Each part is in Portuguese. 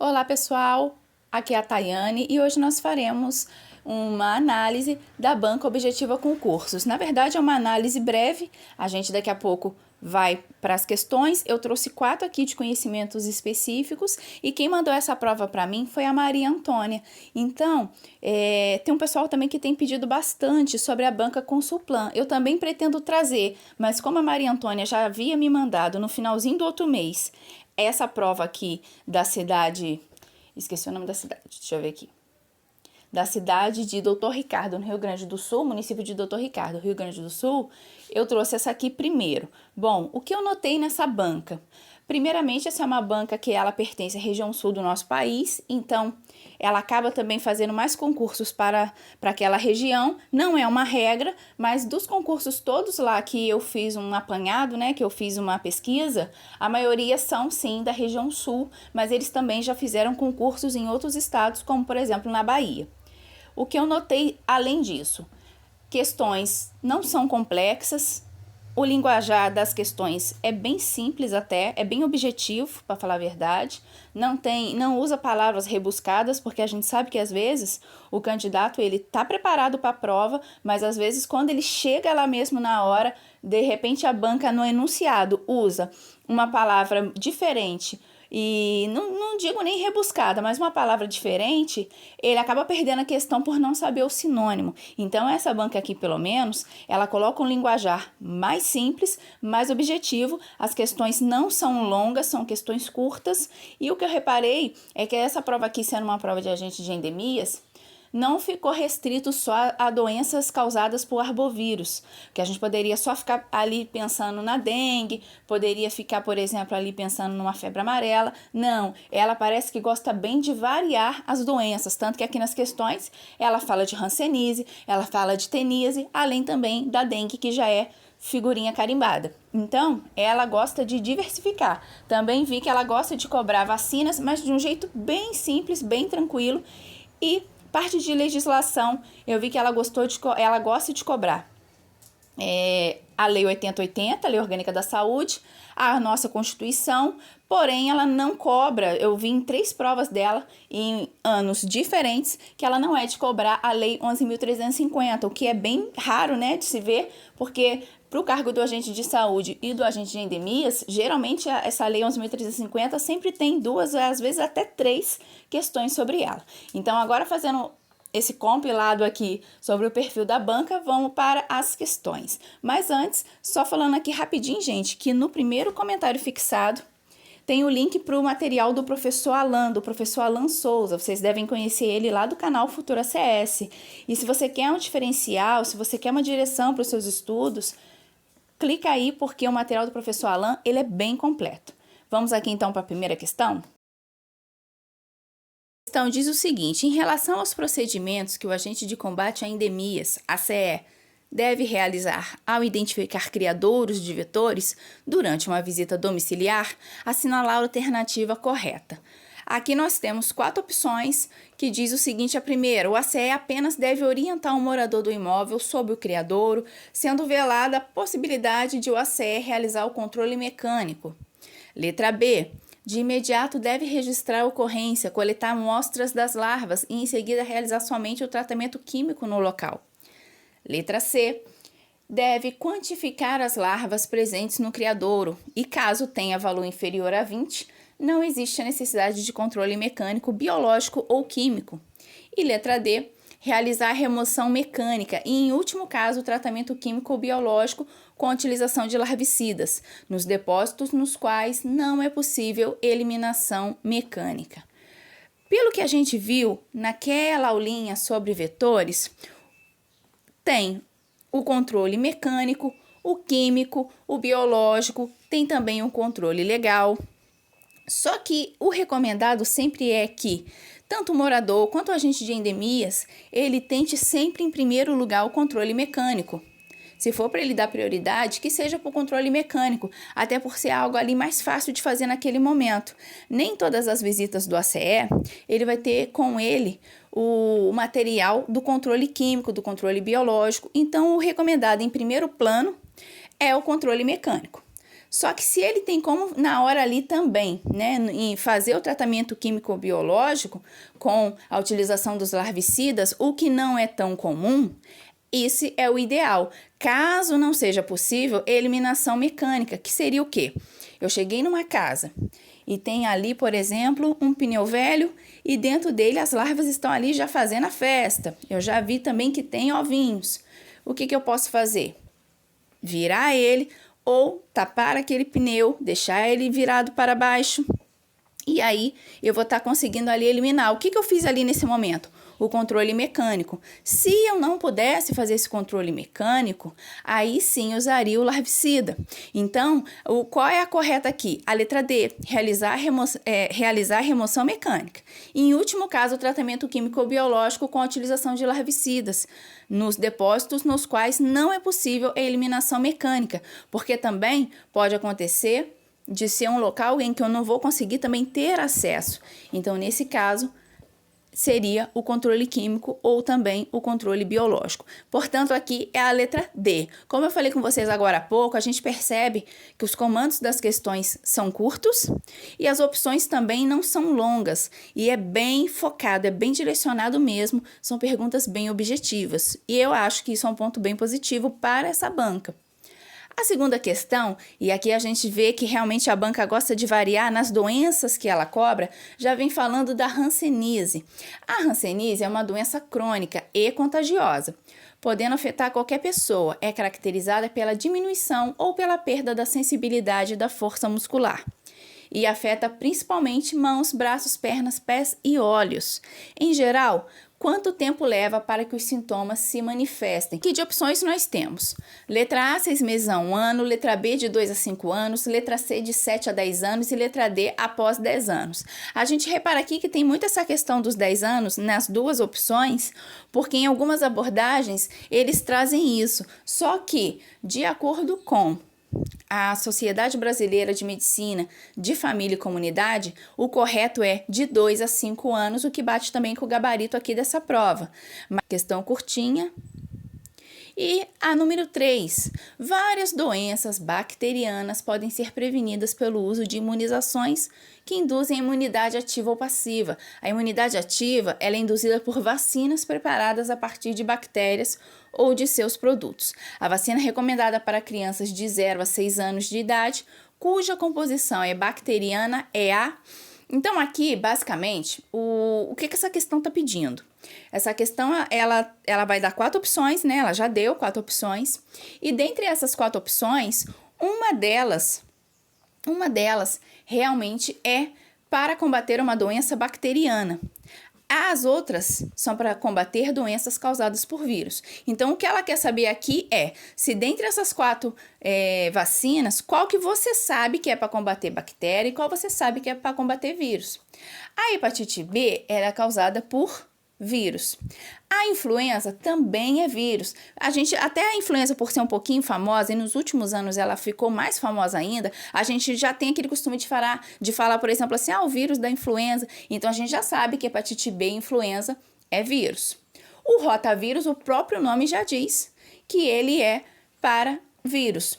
Olá pessoal, aqui é a Tayane e hoje nós faremos uma análise da banca objetiva concursos. Na verdade é uma análise breve, a gente daqui a pouco vai para as questões. Eu trouxe 4 aqui de conhecimentos específicos e quem mandou essa prova para mim foi a Maria Antônia. Então, tem um pessoal também que tem pedido bastante sobre a banca Consulplan. Eu também pretendo trazer, mas como a Maria Antônia já havia me mandado no finalzinho do outro mês, essa prova aqui da cidade, esqueci o nome da cidade, deixa eu ver aqui. Da cidade de Doutor Ricardo, no Rio Grande do Sul, município de Doutor Ricardo, Rio Grande do Sul, eu trouxe essa aqui primeiro. Bom, o que eu notei nessa banca? Primeiramente, essa é uma banca que ela pertence à região sul do nosso país, então ela acaba também fazendo mais concursos para aquela região. Não é uma regra, mas dos concursos todos lá que eu fiz um apanhado, né, que eu fiz uma pesquisa, a maioria são sim da região sul, mas eles também já fizeram concursos em outros estados, como por exemplo na Bahia. O que eu notei além disso? Questões não são complexas, o linguajar das questões é bem simples até, é bem objetivo, para falar a verdade. Não usa palavras rebuscadas, porque a gente sabe que às vezes o candidato ele tá preparado para a prova, mas às vezes quando ele chega lá mesmo na hora, de repente a banca no enunciado usa uma palavra diferente e não digo nem rebuscada, mas uma palavra diferente, ele acaba perdendo a questão por não saber o sinônimo. Então essa banca aqui, pelo menos, ela coloca um linguajar mais simples, mais objetivo, as questões não são longas, são questões curtas, e o que eu reparei é que essa prova aqui, sendo uma prova de agente de endemias, não ficou restrito só a doenças causadas por arbovírus, que a gente poderia só ficar ali pensando na dengue, poderia ficar, por exemplo, ali pensando numa febre amarela. Não, ela parece que gosta bem de variar as doenças, tanto que aqui nas questões ela fala de hanseníase, ela fala de teníase, além também da dengue, que já é figurinha carimbada. Então, ela gosta de diversificar. Também vi que ela gosta de cobrar vacinas, mas de um jeito bem simples, bem tranquilo. E parte de legislação, eu vi que ela gosta de cobrar a Lei 8080, a Lei Orgânica da Saúde, a nossa Constituição, porém ela não cobra. Eu vi em 3 provas dela, em anos diferentes, que ela não é de cobrar a Lei 11.350, o que é bem raro, né, de se ver, porque para o cargo do agente de saúde e do agente de endemias, geralmente essa Lei 11.350 sempre tem 2, às vezes até 3 questões sobre ela. Então, agora fazendo esse compilado aqui sobre o perfil da banca, vamos para as questões. Mas antes, só falando aqui rapidinho, gente, que no primeiro comentário fixado tem o link para o material do professor Alan Souza. Vocês devem conhecer ele lá do canal Futura CS. E se você quer um diferencial, se você quer uma direção para os seus estudos, clica aí, porque o material do professor Alan, ele é bem completo. Vamos aqui então para a primeira questão? A questão diz o seguinte: em relação aos procedimentos que o agente de combate a endemias, ACE, deve realizar ao identificar criadouros de vetores durante uma visita domiciliar, assinalar a alternativa correta. Aqui nós temos 4 opções que diz o seguinte: a primeira, o ACE apenas deve orientar o morador do imóvel sobre o criadouro, sendo velada a possibilidade de o ACE realizar o controle mecânico. Letra B, de imediato deve registrar a ocorrência, coletar amostras das larvas e em seguida realizar somente o tratamento químico no local. Letra C, deve quantificar as larvas presentes no criadouro e, caso tenha valor inferior a 20, não existe a necessidade de controle mecânico, biológico ou químico. E letra D, realizar a remoção mecânica e, em último caso, o tratamento químico ou biológico com a utilização de larvicidas, nos depósitos nos quais não é possível eliminação mecânica. Pelo que a gente viu naquela aulinha sobre vetores, tem o controle mecânico, o químico, o biológico, tem também um controle legal. Só que o recomendado sempre é que tanto o morador quanto o agente de endemias, ele tente sempre em primeiro lugar o controle mecânico. Se for para ele dar prioridade, que seja para o controle mecânico, até por ser algo ali mais fácil de fazer naquele momento. Nem todas as visitas do ACE, ele vai ter com ele o material do controle químico, do controle biológico. Então, o recomendado em primeiro plano é o controle mecânico. Só que se ele tem como, na hora ali também, né, em fazer o tratamento químico-biológico com a utilização dos larvicidas, o que não é tão comum, esse é o ideal. Caso não seja possível, eliminação mecânica, que seria o quê? Eu cheguei numa casa e tem ali, por exemplo, um pneu velho e dentro dele as larvas estão ali já fazendo a festa. Eu já vi também que tem ovinhos. O que eu posso fazer? Virar ele ou tapar aquele pneu, deixar ele virado para baixo. E aí eu vou estar conseguindo ali eliminar. O que eu fiz ali nesse momento? O controle mecânico. Se eu não pudesse fazer esse controle mecânico, aí sim usaria o larvicida. Então, qual é a correta aqui? A letra D, realizar a remoção mecânica. E, em último caso, o tratamento químico-biológico com a utilização de larvicidas nos depósitos nos quais não é possível a eliminação mecânica, porque também pode acontecer de ser um local em que eu não vou conseguir também ter acesso. Então, nesse caso, seria o controle químico ou também o controle biológico. Portanto, aqui é a letra D. Como eu falei com vocês agora há pouco, a gente percebe que os comandos das questões são curtos e as opções também não são longas. E é bem focado, é bem direcionado mesmo, são perguntas bem objetivas. E eu acho que isso é um ponto bem positivo para essa banca. A segunda questão, e aqui a gente vê que realmente a banca gosta de variar nas doenças que ela cobra, já vem falando da hanseníase. A hanseníase é uma doença crônica e contagiosa, podendo afetar qualquer pessoa. É caracterizada pela diminuição ou pela perda da sensibilidade da força muscular. E afeta principalmente mãos, braços, pernas, pés e olhos. Em geral, quanto tempo leva para que os sintomas se manifestem? Que de opções nós temos? Letra A, 6 meses a 1 ano, letra B, de 2 a 5 anos, letra C, de 7 a 10 anos e letra D, após 10 anos. A gente repara aqui que tem muito essa questão dos 10 anos nas duas opções, porque em algumas abordagens eles trazem isso. Só que, de acordo com a Sociedade Brasileira de Medicina de Família e Comunidade, o correto é de 2 a 5 anos, o que bate também com o gabarito aqui dessa prova. Uma questão curtinha. E a número 3, várias doenças bacterianas podem ser prevenidas pelo uso de imunizações que induzem a imunidade ativa ou passiva. A imunidade ativa ela é induzida por vacinas preparadas a partir de bactérias ou de seus produtos. A vacina recomendada para crianças de 0 a 6 anos de idade, cuja composição é bacteriana, é a... Então, aqui, basicamente, o que essa questão está pedindo? Essa questão, ela vai dar 4 opções, né? Ela já deu 4 opções. E dentre essas 4 opções, uma delas realmente é para combater uma doença bacteriana. As outras são para combater doenças causadas por vírus. Então, o que ela quer saber aqui é se dentre essas 4 vacinas, qual que você sabe que é para combater bactéria e qual você sabe que é para combater vírus. A hepatite B era causada por vírus. A influenza também é vírus. Até a influenza, por ser um pouquinho famosa, e nos últimos anos ela ficou mais famosa ainda, a gente já tem aquele costume de falar, por exemplo, assim, o vírus da influenza. Então, a gente já sabe que hepatite B e influenza é vírus. O rotavírus, o próprio nome já diz que ele é para vírus.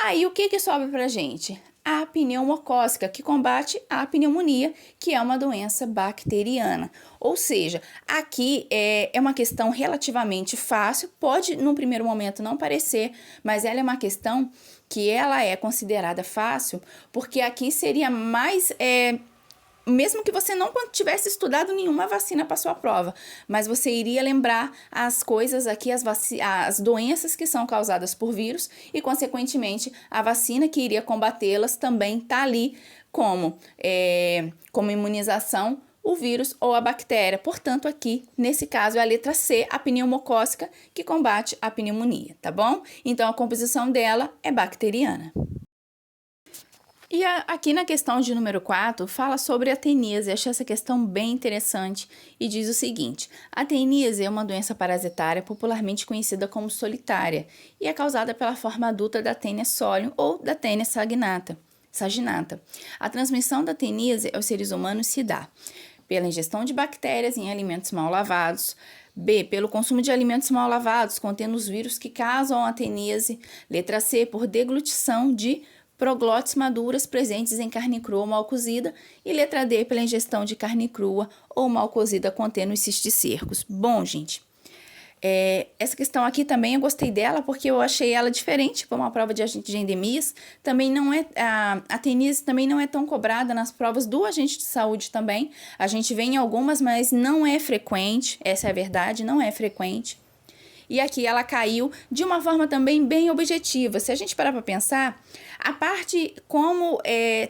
Aí, o que sobra pra gente? A pneumocócica, que combate a pneumonia, que é uma doença bacteriana. Ou seja, aqui é uma questão relativamente fácil, pode num primeiro momento não parecer, mas ela é uma questão que ela é considerada fácil, porque aqui seria mais... mesmo que você não tivesse estudado nenhuma vacina para sua prova, mas você iria lembrar as coisas aqui, as doenças que são causadas por vírus e, consequentemente, a vacina que iria combatê-las também está ali como imunização, o vírus ou a bactéria. Portanto, aqui, nesse caso, é a letra C, a pneumocócica, que combate a pneumonia, tá bom? Então, a composição dela é bacteriana. E aqui na questão de número 4, fala sobre a teníase. Achei essa questão bem interessante e diz o seguinte: a teníase é uma doença parasitária popularmente conhecida como solitária e é causada pela forma adulta da Taenia solium ou da Taenia saginata. A transmissão da teníase aos seres humanos se dá pela ingestão de bactérias em alimentos mal lavados, B, pelo consumo de alimentos mal lavados contendo os vírus que causam a teníase, letra C, por deglutição de proglotes maduras presentes em carne crua ou mal cozida, e letra D, pela ingestão de carne crua ou mal cozida contendo os cisticercos. Bom, gente, essa questão aqui também eu gostei dela porque eu achei ela diferente para uma prova de agente de endemias. Também não é, a teníase também não é tão cobrada nas provas do agente de saúde também. A gente vê em algumas, mas não é frequente, essa é a verdade, não é frequente. E aqui ela caiu de uma forma também bem objetiva. Se a gente parar para pensar, a parte como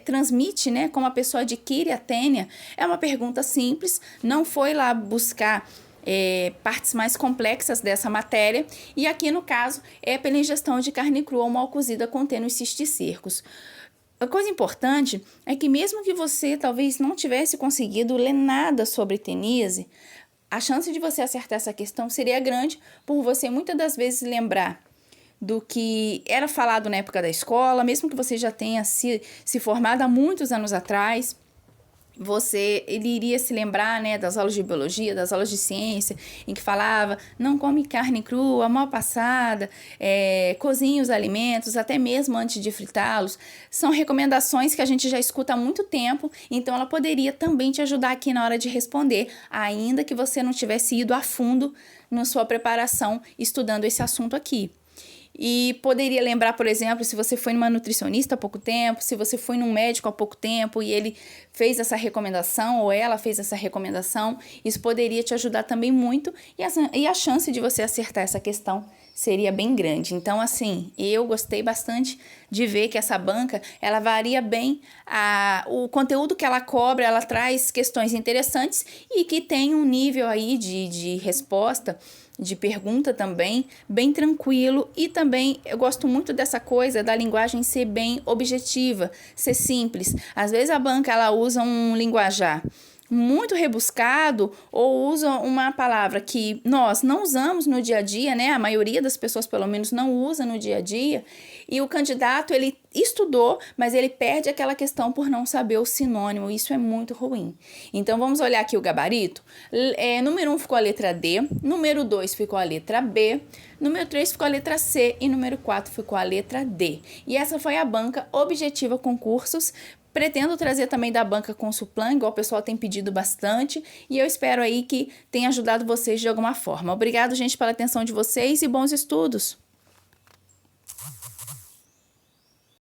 transmite, né, como a pessoa adquire a tênia, é uma pergunta simples, não foi lá buscar partes mais complexas dessa matéria, e aqui no caso é pela ingestão de carne crua ou mal cozida contendo os cisticercos. A coisa importante é que mesmo que você talvez não tivesse conseguido ler nada sobre teníase, a chance de você acertar essa questão seria grande por você muitas das vezes lembrar do que era falado na época da escola, mesmo que você já tenha se formado há muitos anos atrás. Ele iria se lembrar, né, das aulas de biologia, das aulas de ciência, em que falava, não come carne crua, mal passada, cozinhe os alimentos, até mesmo antes de fritá-los. São recomendações que a gente já escuta há muito tempo, então ela poderia também te ajudar aqui na hora de responder, ainda que você não tivesse ido a fundo na sua preparação estudando esse assunto aqui. E poderia lembrar, por exemplo, se você foi numa nutricionista há pouco tempo, se você foi num médico há pouco tempo e ele fez essa recomendação ou ela fez essa recomendação, isso poderia te ajudar também muito e a chance de você acertar essa questão seria bem grande. Então, assim, eu gostei bastante de ver que essa banca, ela varia bem, o conteúdo que ela cobra, ela traz questões interessantes e que tem um nível aí de resposta, de pergunta também, bem tranquilo, e também eu gosto muito dessa coisa da linguagem ser bem objetiva, ser simples. Às vezes a banca ela usa um linguajar muito rebuscado ou usa uma palavra que nós não usamos no dia a dia, né? A maioria das pessoas pelo menos não usa no dia a dia, e o candidato ele estudou, mas ele perde aquela questão por não saber o sinônimo. Isso é muito ruim. Então vamos olhar aqui o gabarito. Número 1 ficou a letra D, número 2 ficou a letra B, número 3 ficou a letra C e número 4 ficou a letra D. E essa foi a banca objetiva concursos. Pretendo trazer também da banca Consulplan, igual o pessoal tem pedido bastante, e eu espero aí que tenha ajudado vocês de alguma forma. Obrigado, gente, pela atenção de vocês e bons estudos!